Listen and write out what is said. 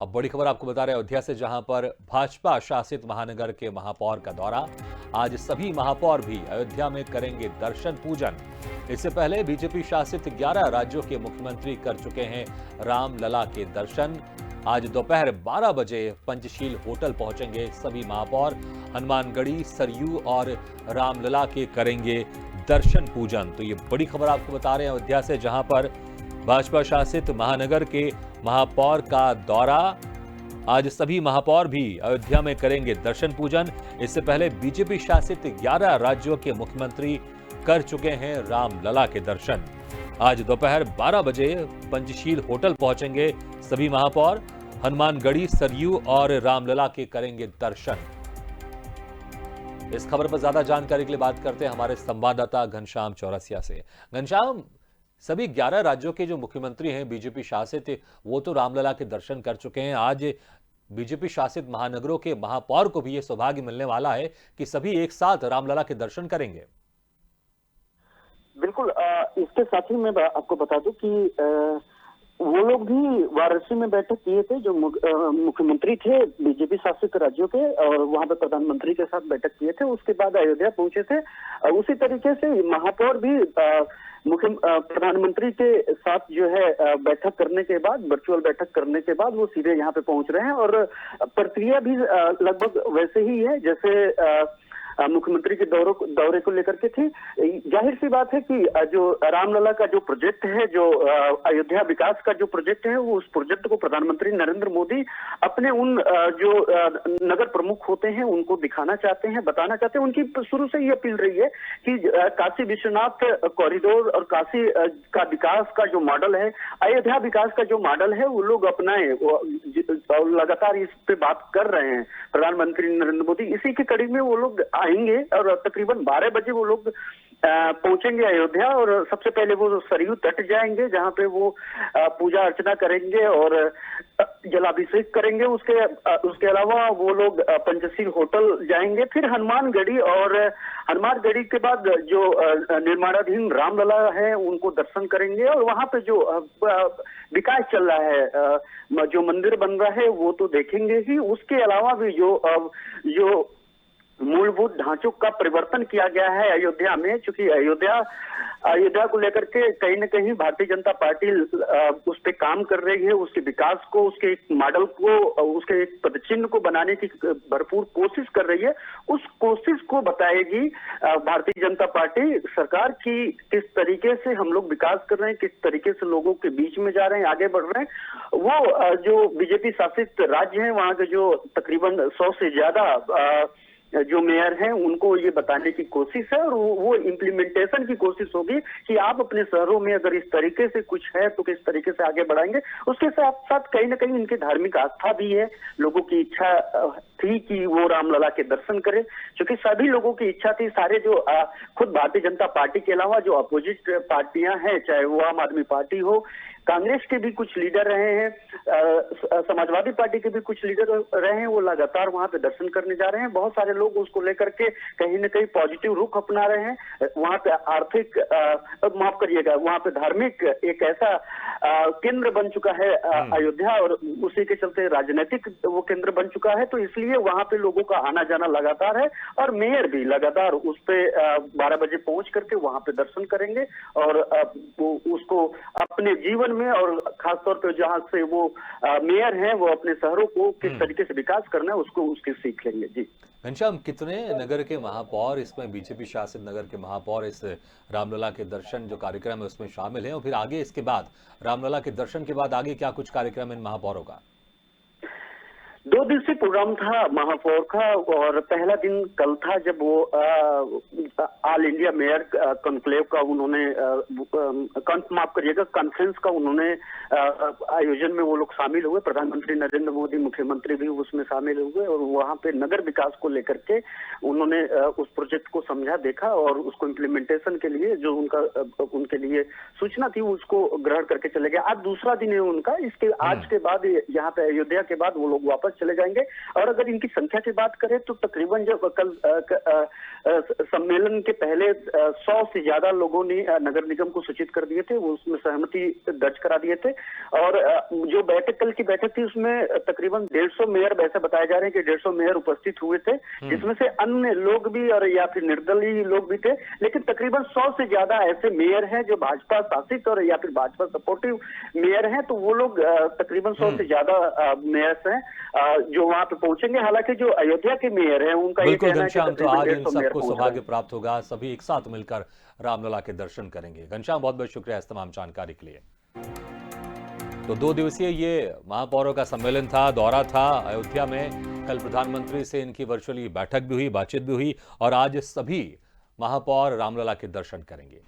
अब बड़ी खबर आपको बता रहे हैं अयोध्या से, जहां पर भाजपा शासित महानगर के महापौर का दौरा। आज सभी महापौर भी अयोध्या में करेंगे दर्शन पूजन। इससे पहले बीजेपी शासित 11 राज्यों के मुख्यमंत्री कर चुके हैं रामलला के दर्शन। आज दोपहर 12 बजे पंचशील होटल पहुंचेंगे सभी महापौर। हनुमानगढ़ी, सरयू और रामलला के करेंगे दर्शन पूजन। तो ये बड़ी खबर आपको बता रहे हैं अयोध्या से, जहां पर भाजपा शासित महानगर के महापौर का दौरा। आज सभी महापौर भी अयोध्या में करेंगे दर्शन पूजन। इससे पहले बीजेपी शासित 11 राज्यों के मुख्यमंत्री कर चुके हैं रामलला के दर्शन। आज दोपहर 12 बजे पंचशील होटल पहुंचेंगे सभी महापौर। हनुमानगढ़ी, सरयू और रामलला के करेंगे दर्शन। इस खबर पर ज्यादा जानकारी के लिए बात करते हैं हमारे संवाददाता घनश्याम चौरसिया से। घनश्याम, सभी 11 राज्यों के जो मुख्यमंत्री हैं बीजेपी शासित, वो तो रामलला के दर्शन कर चुके हैं। आज बीजेपी शासित महानगरों के महापौर को भी ये सौभाग्य मिलने वाला है कि सभी एक साथ रामलला के दर्शन करेंगे। बिल्कुल, इसके साथ ही मैं आपको बता दूं कि वो लोग भी वाराणसी में बैठक किए थे, जो मुख्यमंत्री थे बीजेपी शासित राज्यों के, और वहां पे प्रधानमंत्री के साथ बैठक किए थे। उसके बाद अयोध्या पहुंचे थे। उसी तरीके से महापौर भी प्रधानमंत्री के साथ जो है बैठक करने के बाद, वर्चुअल बैठक करने के बाद वो सीधे यहाँ पे पहुंच रहे हैं। और प्रक्रिया भी लगभग वैसे ही है जैसे मुख्यमंत्री के दौरे को लेकर के थी। जाहिर सी बात है कि जो रामलला का जो प्रोजेक्ट है, जो अयोध्या विकास का जो प्रोजेक्ट है, वो उस प्रोजेक्ट को प्रधानमंत्री नरेंद्र मोदी अपने उन जो नगर प्रमुख होते हैं उनको दिखाना चाहते हैं, बताना चाहते हैं। उनकी शुरू से ही अपील रही है कि काशी विश्वनाथ कॉरिडोर और काशी का विकास का जो मॉडल है, अयोध्या विकास का जो मॉडल है, वो लोग अपनाएं। लगातार इस पे बात कर रहे हैं प्रधानमंत्री नरेंद्र मोदी। इसी की कड़ी में वो लोग आएंगे और तकरीबन 12 बजे वो लोग पहुंचेंगे अयोध्या। और सबसे पहले वो सरयू तट जाएंगे, जहां पे वो पूजा अर्चना करेंगे और जलाभिषेक करेंगे। उसके अलावा वो लोग पंचशील होटल जाएंगे, फिर हनुमानगढ़ी, और हनुमानगढ़ी के बाद जो निर्माणाधीन रामलला है उनको दर्शन करेंगे। और वहां पे जो विकास चल रहा है, जो मंदिर बन रहा है, वो तो देखेंगे ही। उसके अलावा भी जो मूलभूत ढांचों का परिवर्तन किया गया है अयोध्या में, क्योंकि अयोध्या को लेकर के कहीं न कहीं भारतीय जनता पार्टी उस पे काम कर रही है। उसके विकास को, उसके एक मॉडल को, उसके एक पदचिन्ह को बनाने की भरपूर कोशिश कर रही है। उस कोशिश को बताएगी भारतीय जनता पार्टी सरकार की, किस तरीके से हम लोग विकास कर रहे हैं, किस तरीके से लोगों के बीच में जा रहे हैं, आगे बढ़ रहे हैं। वो जो बीजेपी शासित राज्य हैं, वहां के जो तकरीबन 100 से ज्यादा जो मेयर हैं, उनको ये बताने की कोशिश है। और वो इम्प्लीमेंटेशन की कोशिश होगी कि आप अपने शहरों में अगर इस तरीके से कुछ है तो किस तरीके से आगे बढ़ाएंगे। उसके साथ साथ कहीं ना कहीं इनकी धार्मिक आस्था भी है। लोगों की इच्छा थी कि वो रामलला के दर्शन करें, क्योंकि सभी लोगों की इच्छा थी। सारे जो खुद भारतीय जनता पार्टी के अलावा जो अपोजिट पार्टियां हैं, चाहे वो आम आदमी पार्टी हो, कांग्रेस के भी कुछ लीडर रहे हैं, समाजवादी पार्टी के भी कुछ लीडर रहे हैं, वो लगातार वहां पे दर्शन करने जा रहे हैं। बहुत सारे लोग उसको लेकर के कहीं न कहीं पॉजिटिव रुख अपना रहे हैं। वहां पे आर्थिक, माफ करिएगा, वहां पे धार्मिक एक ऐसा केंद्र बन चुका है अयोध्या, और उसी के चलते राजनीतिक वो केंद्र बन चुका है। तो इसलिए वहां पे लोगों का आना जाना लगातार है। और मेयर भी लगातार उस पे 12 बजे पहुंच करके वहां पे दर्शन करेंगे और उसको अपने जीवन में, और खासतौर पे जहां से वो मेयर हैं, वो अपने शहरों को किस तरीके से विकास करना है उसको उसकी सीख लेंगे। जी घनश्याम, कितने नगर के महापौर इसमें, बीजेपी शासित नगर के महापौर इस रामलला के दर्शन जो कार्यक्रम है उसमें शामिल हैं? और फिर आगे इसके बाद, रामलला के दर्शन के बाद आगे क्या कुछ कार्यक्रम इन महापौरों का? 2 दिवसीय प्रोग्राम था महापौर का, और पहला दिन कल था जब वो ऑल इंडिया मेयर कॉन्क्लेव का उन्होंने माफ करिएगा कॉन्फ्रेंस का उन्होंने आयोजन में वो लोग शामिल हुए। प्रधानमंत्री नरेंद्र मोदी, मुख्यमंत्री भी उसमें शामिल हुए, और वहां पे नगर विकास को लेकर के उन्होंने उस प्रोजेक्ट को समझा, देखा, और उसको इम्प्लीमेंटेशन के लिए जो उनके लिए सूचना थी उसको ग्रहण करके चले गए। आज दूसरा दिन है उनका। इसके आज के बाद, यहाँ पे अयोध्या के बाद वो लोग वापस वापस चले जाएंगे। और अगर इनकी संख्या की बात करें तो तकरीबन जब कल सम्मेलन के पहले 100 से ज्यादा लोगों ने नगर निगम को सूचित कर दिए थे, वो उसमें सहमति दर्ज करा दिए थे। और जो बैठक कल की बैठक थी उसमें तकरीबन 150 मेयर, ऐसे बताया जा रहे हैं कि 150 मेयर उपस्थित हुए थे, जिसमें से अन्य लोग भी और या फिर निर्दलीय लोग भी थे। लेकिन तकरीबन 100 से ज्यादा ऐसे मेयर हैं जो भाजपा शासित और या फिर भाजपा सपोर्टिव मेयर हैं, तो वो लोग तकरीबन 100 से ज्यादा मेयर्स हैं जो वहां पे पहुंचेंगे। हालांकि जो अयोध्या के मेयर हैं उनका ये बिल्कुल कहना है कि घनश्याम, तो तकरीबन आज इन 150 मेयर सबको पहुंच रहे सौभाग्य हैं। प्राप्त होगा, सभी एक साथ मिलकर रामलला के दर्शन करेंगे। घनश्याम, बहुत बहुत शुक्रिया इस तमाम जानकारी के लिए। तो 2 दिवसीय ये महापौरों का सम्मेलन था, दौरा था अयोध्या में। कल प्रधानमंत्री से इनकी वर्चुअली बैठक भी हुई, बातचीत भी हुई और आज सभी महापौर रामलला के दर्शन करेंगे।